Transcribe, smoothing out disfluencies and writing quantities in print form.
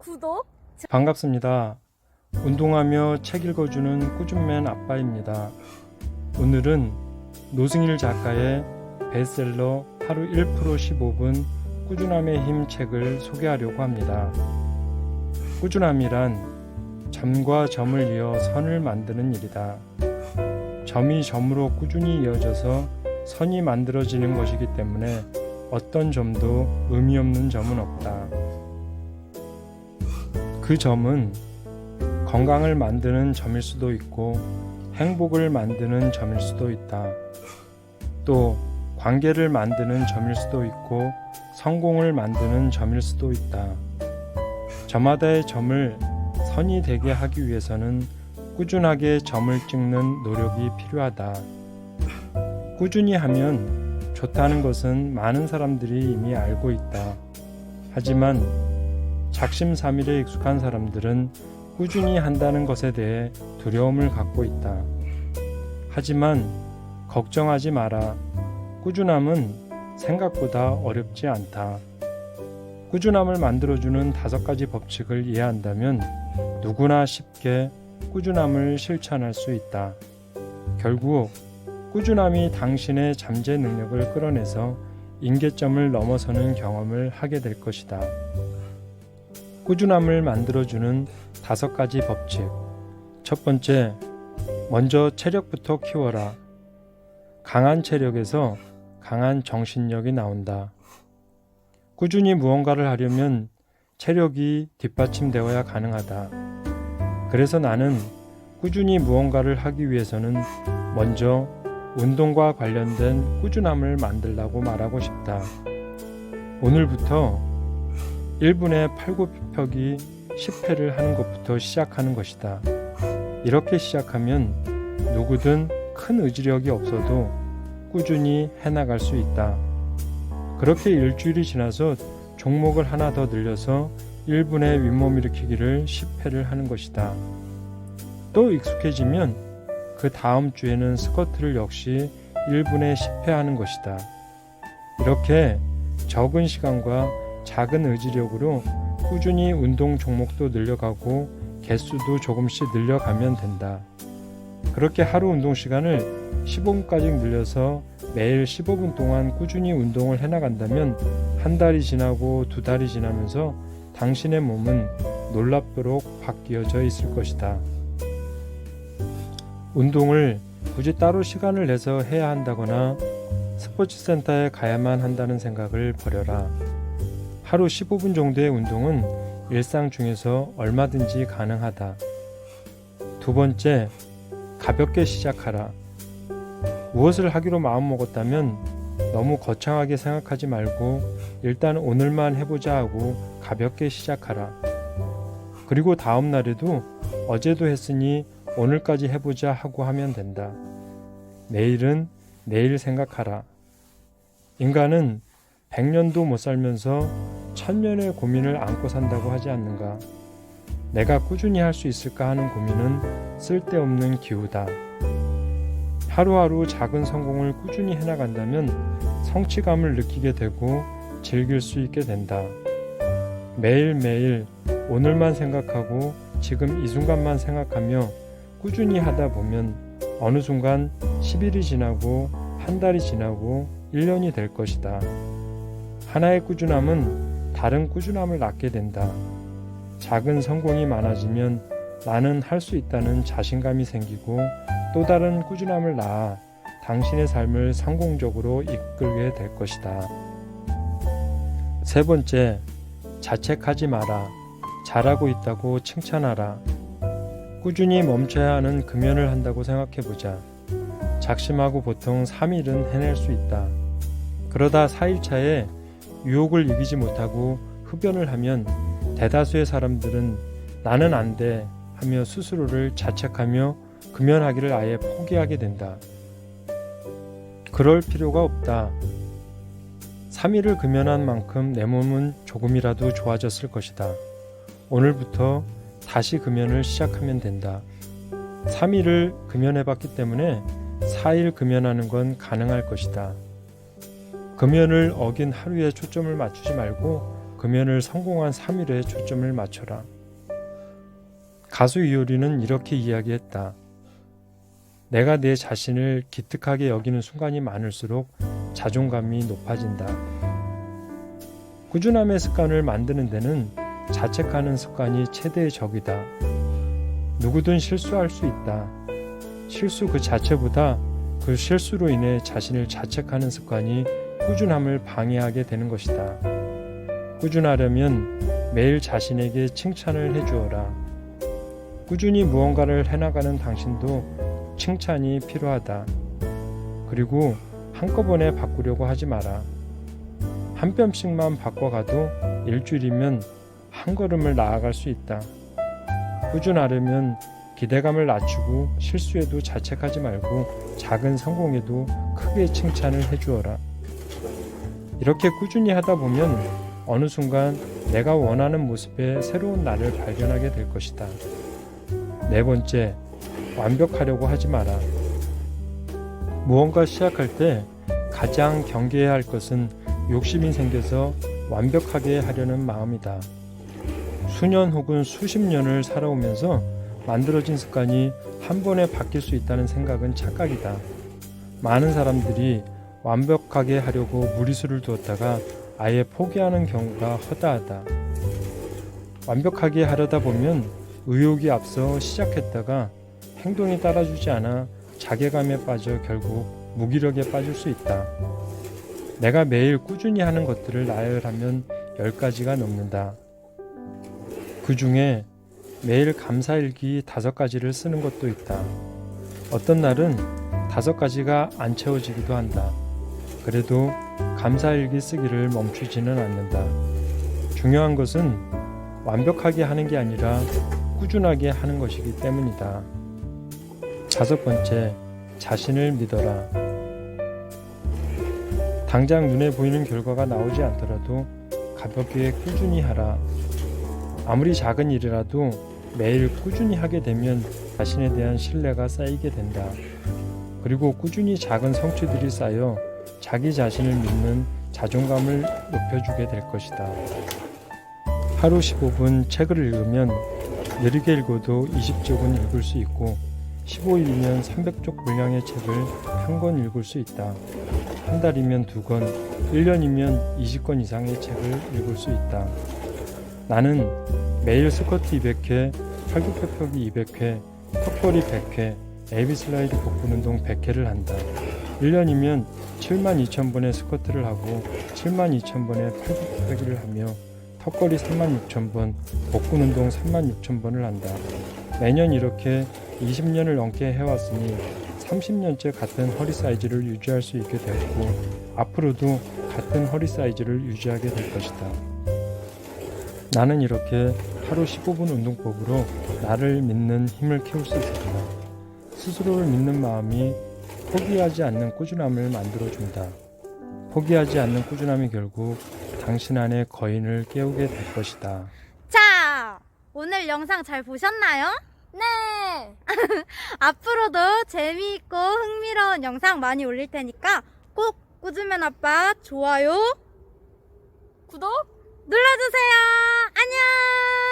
구독. 반갑습니다. 운동하며 책 읽어주는 꾸준맨 아빠입니다. 오늘은 노승일 작가의 베스트셀러 하루 1% 15분 꾸준함의 힘 책을 소개하려고 합니다. 꾸준함이란 점과 점을 이어 선을 만드는 일이다. 점이 점으로 꾸준히 이어져서 선이 만들어지는 것이기 때문에 어떤 점도 의미 없는 점은 없다. 그 점은 건강을 만드는 점일 수도 있고 행복을 만드는 점일 수도 있다. 또 관계를 만드는 점일 수도 있고 성공을 만드는 점일 수도 있다. 저마다의 점을 선이 되게 하기 위해서는 꾸준하게 점을 찍는 노력이 필요하다. 꾸준히 하면 좋다는 것은 많은 사람들이 이미 알고 있다. 하지만 작심삼일에 익숙한 사람들은 꾸준히 한다는 것에 대해 두려움을 갖고 있다. 하지만 걱정하지 마라. 꾸준함은 생각보다 어렵지 않다. 꾸준함을 만들어주는 5가지 법칙을 이해한다면 누구나 쉽게 꾸준함을 실천할 수 있다. 결국 꾸준함이 당신의 잠재 능력을 끌어내서 임계점을 넘어서는 경험을 하게 될 것이다. 꾸준함을 만들어주는 5가지 법칙. 첫 번째, 먼저 체력부터 키워라. 강한 체력에서 강한 정신력이 나온다. 꾸준히 무언가를 하려면 체력이 뒷받침되어야 가능하다. 그래서 나는 꾸준히 무언가를 하기 위해서는 먼저 운동과 관련된 꾸준함을 만들라고 말하고 싶다. 오늘부터 1분에 팔굽혀펴기 10회를 하는 것부터 시작하는 것이다. 이렇게 시작하면 누구든 큰 의지력이 없어도 꾸준히 해나갈 수 있다. 그렇게 일주일이 지나서 종목을 하나 더 늘려서 1분에 윗몸 일으키기를 10회를 하는 것이다. 또 익숙해지면 그 다음 주에는 스쿼트를 역시 1분에 10회 하는 것이다. 이렇게 적은 시간과 작은 의지력으로 꾸준히 운동 종목도 늘려가고 개수도 조금씩 늘려가면 된다. 그렇게 하루 운동 시간을 15분까지 늘려서 매일 15분 동안 꾸준히 운동을 해나간다면 한 달이 지나고 2달이 지나면서 당신의 몸은 놀랍도록 바뀌어져 있을 것이다. 운동을 굳이 따로 시간을 내서 해야 한다거나 스포츠센터에 가야만 한다는 생각을 버려라. 하루 15분 정도의 운동은 일상 중에서 얼마든지 가능하다. 두 번째, 가볍게 시작하라. 무엇을 하기로 마음먹었다면 너무 거창하게 생각하지 말고 일단 오늘만 해보자 하고 가볍게 시작하라. 그리고 다음 날에도 어제도 했으니 오늘까지 해보자 하고 하면 된다. 내일은 내일 생각하라. 인간은 100년도 못 살면서 1000년의 고민을 안고 산다고 하지 않는가? 내가 꾸준히 할 수 있을까 하는 고민은 쓸데없는 기우다. 하루하루 작은 성공을 꾸준히 해나간다면 성취감을 느끼게 되고 즐길 수 있게 된다. 매일매일 오늘만 생각하고 지금 이 순간만 생각하며 꾸준히 하다 보면 어느 순간 10일이 지나고 한 달이 지나고 1년이 될 것이다. 하나의 꾸준함은 다른 꾸준함을 낳게 된다. 작은 성공이 많아지면 나는 할 수 있다는 자신감이 생기고 또 다른 꾸준함을 낳아 당신의 삶을 성공적으로 이끌게 될 것이다. 세 번째, 자책하지 마라. 잘하고 있다고 칭찬하라. 꾸준히 멈춰야 하는 금연을 한다고 생각해보자. 작심하고 보통 3일은 해낼 수 있다. 그러다 4일차에 유혹을 이기지 못하고 흡연을 하면 대다수의 사람들은 나는 안 돼 하며 스스로를 자책하며 금연하기를 아예 포기하게 된다. 그럴 필요가 없다. 3일을 금연한 만큼 내 몸은 조금이라도 좋아졌을 것이다. 오늘부터 다시 금연을 시작하면 된다. 3일을 금연해봤기 때문에 4일 금연하는 건 가능할 것이다. 금연을 어긴 하루에 초점을 맞추지 말고 금연을 성공한 3일에 초점을 맞춰라. 가수 이효리는 이렇게 이야기했다. 내가 내 자신을 기특하게 여기는 순간이 많을수록 자존감이 높아진다. 꾸준함의 습관을 만드는 데는 자책하는 습관이 최대의 적이다. 누구든 실수할 수 있다. 실수 그 자체보다 그 실수로 인해 자신을 자책하는 습관이 꾸준함을 방해하게 되는 것이다. 꾸준하려면 매일 자신에게 칭찬을 해주어라. 꾸준히 무언가를 해나가는 당신도 칭찬이 필요하다. 그리고 한꺼번에 바꾸려고 하지 마라. 한 뼘씩만 바꿔가도 일주일이면 한 걸음을 나아갈 수 있다. 꾸준하려면 기대감을 낮추고 실수에도 자책하지 말고 작은 성공에도 크게 칭찬을 해주어라. 이렇게 꾸준히 하다 보면 어느 순간 내가 원하는 모습의 새로운 나를 발견하게 될 것이다. 네 번째, 완벽하려고 하지 마라. 무언가 시작할 때 가장 경계해야 할 것은 욕심이 생겨서 완벽하게 하려는 마음이다. 수년 혹은 수십 년을 살아오면서 만들어진 습관이 한 번에 바뀔 수 있다는 생각은 착각이다. 많은 사람들이 완벽하게 하려고 무리수를 두었다가 아예 포기하는 경우가 허다하다. 완벽하게 하려다 보면 의욕이 앞서 시작했다가 행동이 따라주지 않아 자괴감에 빠져 결국 무기력에 빠질 수 있다. 내가 매일 꾸준히 하는 것들을 나열하면 10가지가 넘는다. 그 중에 매일 감사일기 5가지를 쓰는 것도 있다. 어떤 날은 5가지가 안 채워지기도 한다. 그래도 감사일기 쓰기를 멈추지는 않는다. 중요한 것은 완벽하게 하는 게 아니라 꾸준하게 하는 것이기 때문이다. 5번째, 자신을 믿어라. 당장 눈에 보이는 결과가 나오지 않더라도 가볍게 꾸준히 하라. 아무리 작은 일이라도 매일 꾸준히 하게 되면 자신에 대한 신뢰가 쌓이게 된다. 그리고 꾸준히 작은 성취들이 쌓여 자기 자신을 믿는 자존감을 높여주게 될 것이다. 하루 15분 책을 읽으면 느리게 읽어도 20쪽은 읽을 수 있고 15일이면 300쪽 분량의 책을 한 권 읽을 수 있다. 한 달이면 2권, 1년이면 20권 이상의 책을 읽을 수 있다. 나는 매일 스쿼트 200회, 팔굽혀펴기 200회, 턱걸이 100회, AB 슬라이드 복근 운동 100회를 한다. 1년이면 72,000번의 스쿼트를 하고 72,000번의 팔굽혀펴기를 하며 턱걸이 36,000번, 복근 운동 36,000번을 한다. 매년 이렇게 20년을 넘게 해왔으니 30년째 같은 허리 사이즈를 유지할 수 있게 되었고 앞으로도 같은 허리 사이즈를 유지하게 될 것이다. 나는 이렇게 하루 15분 운동법으로 나를 믿는 힘을 키울 수 있었다. 스스로를 믿는 마음이 포기하지 않는 꾸준함을 만들어준다. 포기하지 않는 꾸준함이 결국 당신 안의 거인을 깨우게 될 것이다. 자, 오늘 영상 잘 보셨나요? 네. 앞으로도 재미있고 흥미로운 영상 많이 올릴 테니까 꼭 꾸준면 아빠 좋아요 구독 눌러주세요. 안녕.